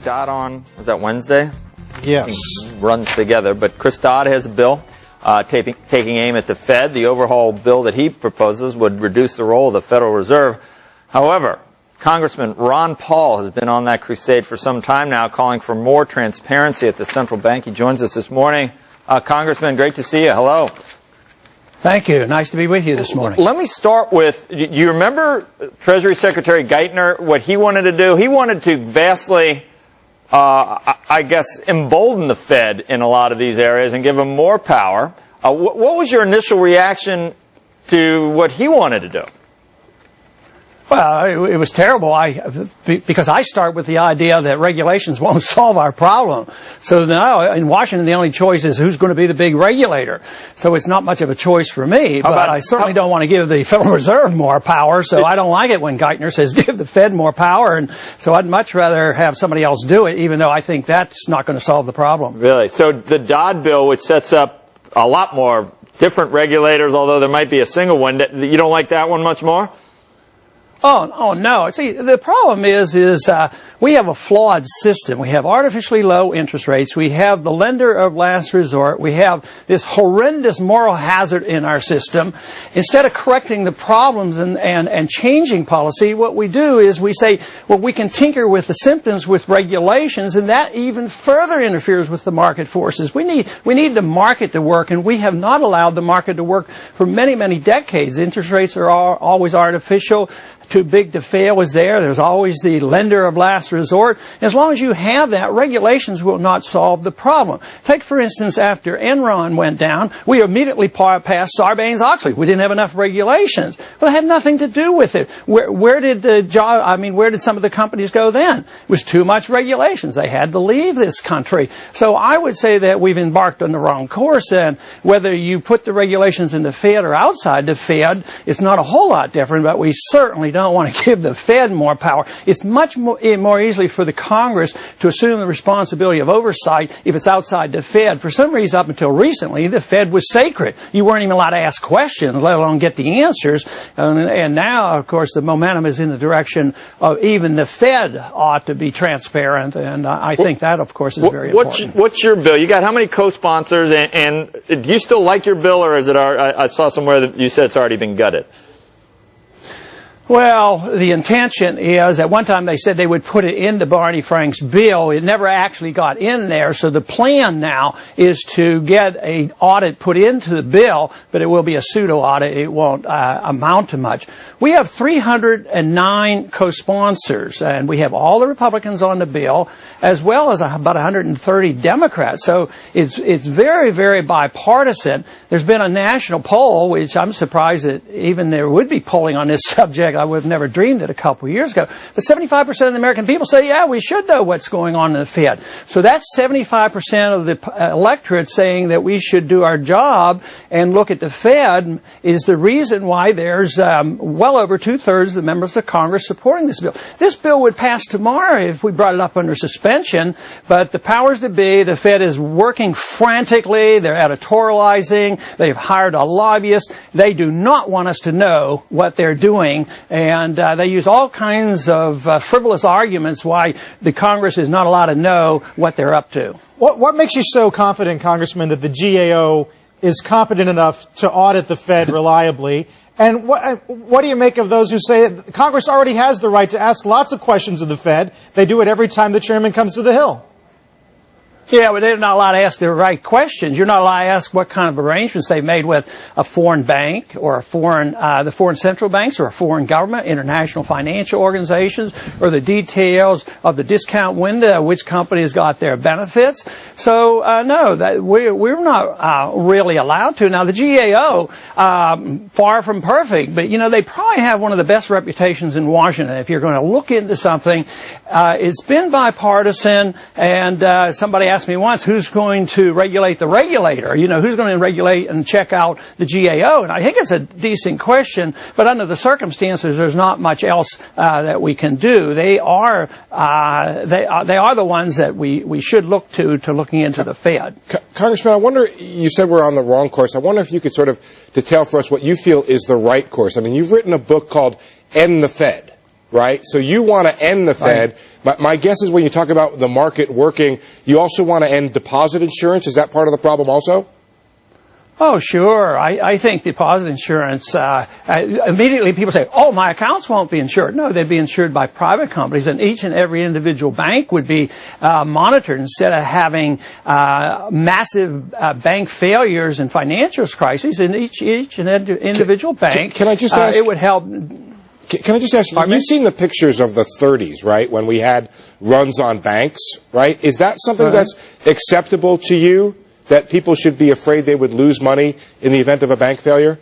Dodd on, is that Wednesday? Yes. Runs together. But Chris Dodd has a bill taking aim at the Fed. The overhaul bill that he proposes would reduce the role of the Federal Reserve. However, Congressman Ron Paul has been on that crusade for some time now, calling for more transparency at the central bank. He joins us this morning. Congressman, great to see you. Hello. Thank you. Nice to be with you this morning. Let me start with, you remember Treasury Secretary Geithner, what he wanted to do? He wanted to vastly, I guess, embolden the Fed in a lot of these areas and give them more power. What was your initial reaction to what he wanted to do? Well, it was terrible. Because I start with the idea that regulations won't solve our problem. So now in Washington, the only choice is who's going to be the big regulator. So it's not much of a choice for me. But I certainly don't want to give the Federal Reserve more power. So I don't like it when Geithner says give the Fed more power. And so I'd much rather have somebody else do it, even though I think that's not going to solve the problem. Really? So the Dodd bill, which sets up a lot more different regulators, although there might be a single one, you don't like that one much more? Oh no. See, the problem is we have a flawed system. We have artificially low interest rates. We have the lender of last resort. We have this horrendous moral hazard in our system. Instead of correcting the problems and changing policy, what we do is we say, well, we can tinker with the symptoms with regulations, and that even further interferes with the market forces. We need the market to work, and we have not allowed the market to work for many, many decades. Interest rates are always artificial. Too big to fail is there. There's always the lender of last resort. As long as you have that, regulations will not solve the problem. Take, for instance, after Enron went down, we immediately passed Sarbanes-Oxley. We didn't have enough regulations. Well, it had nothing to do with it. Where did some of the companies go then? It was too much regulations. They had to leave this country. So I would say that we've embarked on the wrong course, and whether you put the regulations in the Fed or outside the Fed, it's not a whole lot different, but we certainly don't want to give the Fed more power. It's much more easily for the Congress to assume the responsibility of oversight if it's outside the Fed. For some reason, up until recently, the Fed was sacred. You weren't even allowed to ask questions, let alone get the answers. And now, of course, the momentum is in the direction of even the Fed ought to be transparent. And I think that, of course, is very important. What's your bill? You got how many co-sponsors? And do you still like your bill, or is it? I saw somewhere that you said it's already been gutted. Well, the intention is, at one time they said they would put it into Barney Frank's bill. It never actually got in there. So the plan now is to get an audit put into the bill, but it will be a pseudo audit. It won't amount to much. We have 309 co-sponsors, and we have all the Republicans on the bill, as well as about 130 Democrats. So it's very, very bipartisan. There's been a national poll, which I'm surprised that even there would be polling on this subject. I would have never dreamed it a couple of years ago. But 75% of the American people say, yeah, we should know what's going on in the Fed. So that's 75% of the electorate saying that we should do our job and look at the Fed is the reason why there's well over two-thirds of the members of Congress supporting this bill. This bill would pass tomorrow if we brought it up under suspension, but the powers that be, the Fed is working frantically. They're editorializing. They've hired a lobbyist. They do not want us to know what they're doing. And they use all kinds of frivolous arguments why the Congress is not allowed to know what they're up to. What makes you so confident, Congressman, that the GAO is competent enough to audit the Fed reliably? And what do you make of those who say that Congress already has the right to ask lots of questions of the Fed? They do it every time the chairman comes to the Hill. Yeah, but they're not allowed to ask the right questions. You're not allowed to ask what kind of arrangements they've made with a foreign bank or the foreign central banks or a foreign government, international financial organizations, or the details of the discount window, which companies got their benefits. So, no, we're not really allowed to. Now, the GAO, far from perfect, but, they probably have one of the best reputations in Washington. If you're going to look into something, it's been bipartisan, and somebody asked me once, who's going to regulate the regulator? Who's going to regulate and check out the GAO? And I think it's a decent question, but under the circumstances, there's not much else that we can do. They are the ones that we should look to looking into the Fed. Congressman, I wonder, you said we're on the wrong course. I wonder if you could sort of detail for us what you feel is the right course. I mean, you've written a book called End the Fed. right? So you want to end the Fed. But my guess is when you talk about the market working, you also want to end deposit insurance. Is that part of the problem also? Oh, sure. I think deposit insurance, immediately people say, oh, my accounts won't be insured. No, they'd be insured by private companies, and each and every individual bank would be monitored instead of having massive bank failures and financial crises in each and individual bank. Can I just ask? It would help. Can I just ask you, you've seen the pictures of the 30s, right, when we had runs on banks, right? Is that something that's acceptable to you, that people should be afraid they would lose money in the event of a bank failure?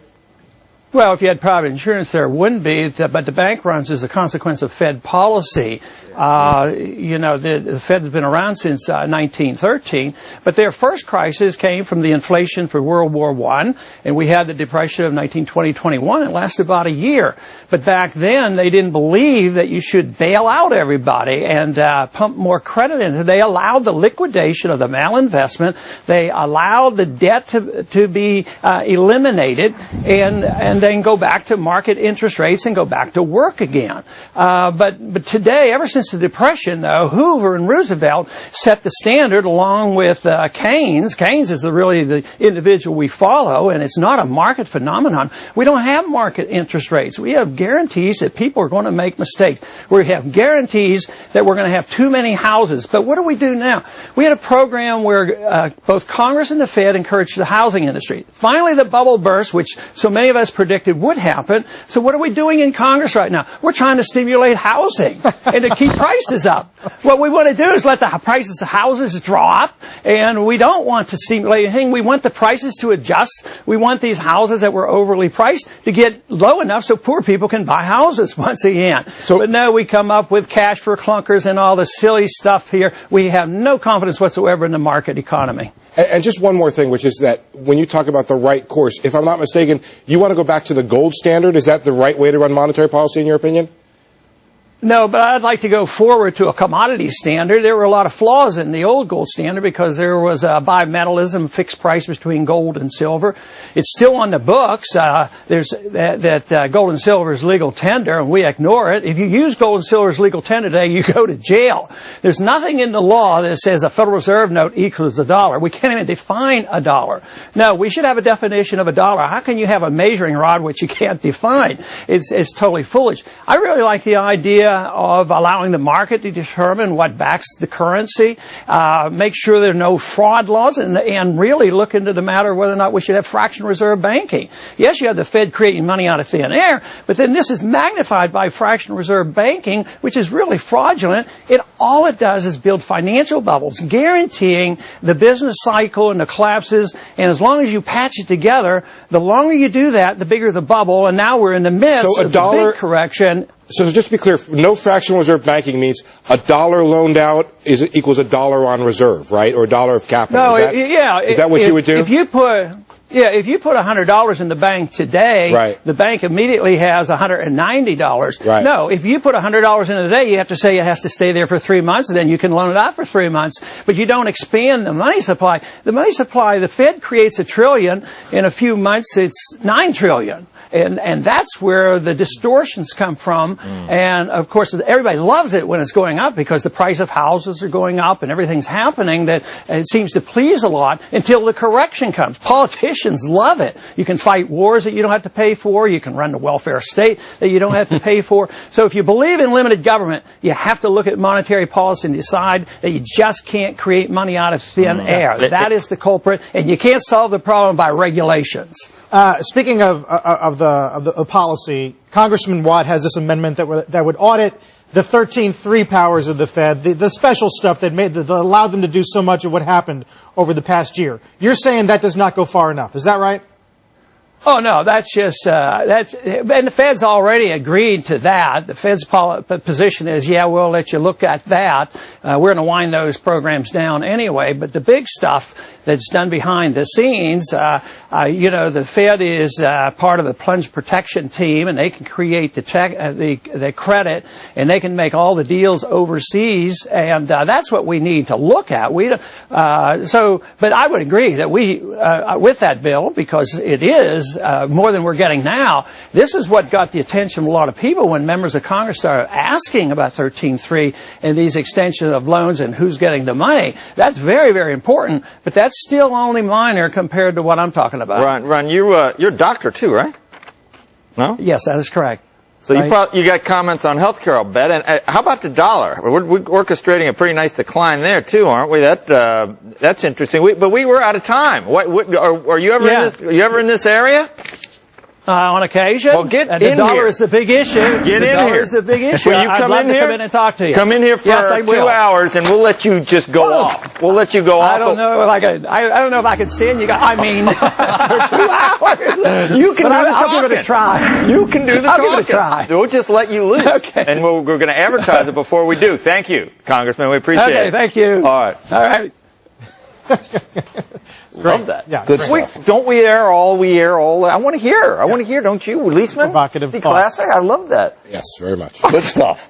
Well, if you had private insurance, there wouldn't be, but the bank runs as a consequence of Fed policy. The Fed's been around since 1913, but their first crisis came from the inflation for World War I, and we had the Depression of 1920-21. It lasted about a year. But back then, they didn't believe that you should bail out everybody and pump more credit into it. They allowed the liquidation of the malinvestment. They allowed the debt to be eliminated and then go back to market interest rates and go back to work again. But today, ever since the Depression, though, Hoover and Roosevelt set the standard along with Keynes. Keynes is really the individual we follow, and it's not a market phenomenon. We don't have market interest rates. We have guarantees that people are going to make mistakes. We have guarantees that we're going to have too many houses. But what do we do now? We had a program where both Congress and the Fed encouraged the housing industry. Finally, the bubble burst, which so many of us predicted would happen. So what are we doing in Congress right now? We're trying to stimulate housing and to keep prices up. What we want to do is let the prices of houses drop, and we don't want to stimulate anything. We want the prices to adjust. We want these houses that were overly priced to get low enough so poor people can buy houses once again. But no, we come up with cash for clunkers and all this silly stuff here. We have no confidence whatsoever in the market economy. And just one more thing, which is that when you talk about the right course, if I'm not mistaken, you want to go back to the gold standard. Is that the right way to run monetary policy in your opinion? No, but I'd like to go forward to a commodity standard. There were a lot of flaws in the old gold standard because there was a bimetallism, fixed price between gold and silver. It's still on the books. There's that gold and silver is legal tender, and we ignore it. If you use gold and silver as legal tender today, you go to jail. There's nothing in the law that says a Federal Reserve note equals $1. We can't even define $1. No, we should have a definition of $1. How can you have a measuring rod which you can't define? It's totally foolish. I really like the idea of allowing the market to determine what backs the currency, make sure there are no fraud laws, and really look into the matter of whether or not we should have fractional reserve banking. Yes, you have the Fed creating money out of thin air, but then this is magnified by fractional reserve banking, which is really fraudulent. All it does is build financial bubbles, guaranteeing the business cycle and the collapses, and as long as you patch it together, the longer you do that, the bigger the bubble, and now we're in the midst of the big correction. So just to be clear, no fractional reserve banking means $1 loaned out equals $1 on reserve, right? Or $1 of capital. No, is that what you would do? If you put $100 in the bank today, right, the bank immediately has $190. Right. No, if you put $100 in today, you have to say it has to stay there for 3 months, and then you can loan it out for 3 months. But you don't expand the money supply. The money supply, the Fed creates $1 trillion. In a few months, it's $9 trillion. And that's where the distortions come from. And, of course, everybody loves it when it's going up because the price of houses are going up and everything's happening that it seems to please a lot until the correction comes. Politicians love it. You can fight wars that you don't have to pay for. You can run the welfare state that you don't have to pay for. So if you believe in limited government, you have to look at monetary policy and decide that you just can't create money out of thin air. That is the culprit, and you can't solve the problem by regulations. Speaking of the policy, Congressman Watt has this amendment that would audit the 13(3) powers of the Fed, the special stuff that allowed them to do so much of what happened over the past year. You're saying that does not go far enough. Is that right? Oh, no, that's just, and the Fed's already agreed to that. The Fed's position is, yeah, we'll let you look at that. We're going to wind those programs down anyway. But the big stuff that's done behind the scenes, the Fed is part of the plunge protection team, and they can create the credit, and they can make all the deals overseas, and that's what we need to look at. But I would agree that with that bill, because it is is more than we're getting now. This is what got the attention of a lot of people when members of Congress started asking about 13.3 and these extensions of loans and who's getting the money. That's very, very important, but that's still only minor compared to what I'm talking about. Ron, you're a doctor too, right? No? Yes, that is correct. So you got comments on healthcare, I'll bet. And how about the dollar? We're orchestrating a pretty nice decline there too, aren't we? That's interesting. But we were out of time. Are you ever in this area? On occasion. Well, get and the in dollar here. is the big issue. Get the in dollar here. is the big issue. Will you come I'd love in to here? come in and talk to you. Come in here for yes, I 2 will. hours, and we'll let you just go off. We'll let you go off. I don't know if I could. I don't know if I could stand you guys. I mean, for 2 hours. You can do the I'll talking. give it a try. You can do the I'll talking. give it a try. We'll just let you loose. Okay. And we're going to advertise it before we do. Thank you, Congressman. We appreciate it. Okay, thank you. All right. All right. Love that. Yeah, good great. stuff. Don't we air all? I want to hear. I want to hear, don't you, Leisman? Provocative The thought. classic. I love that. Yes, very much. Good stuff.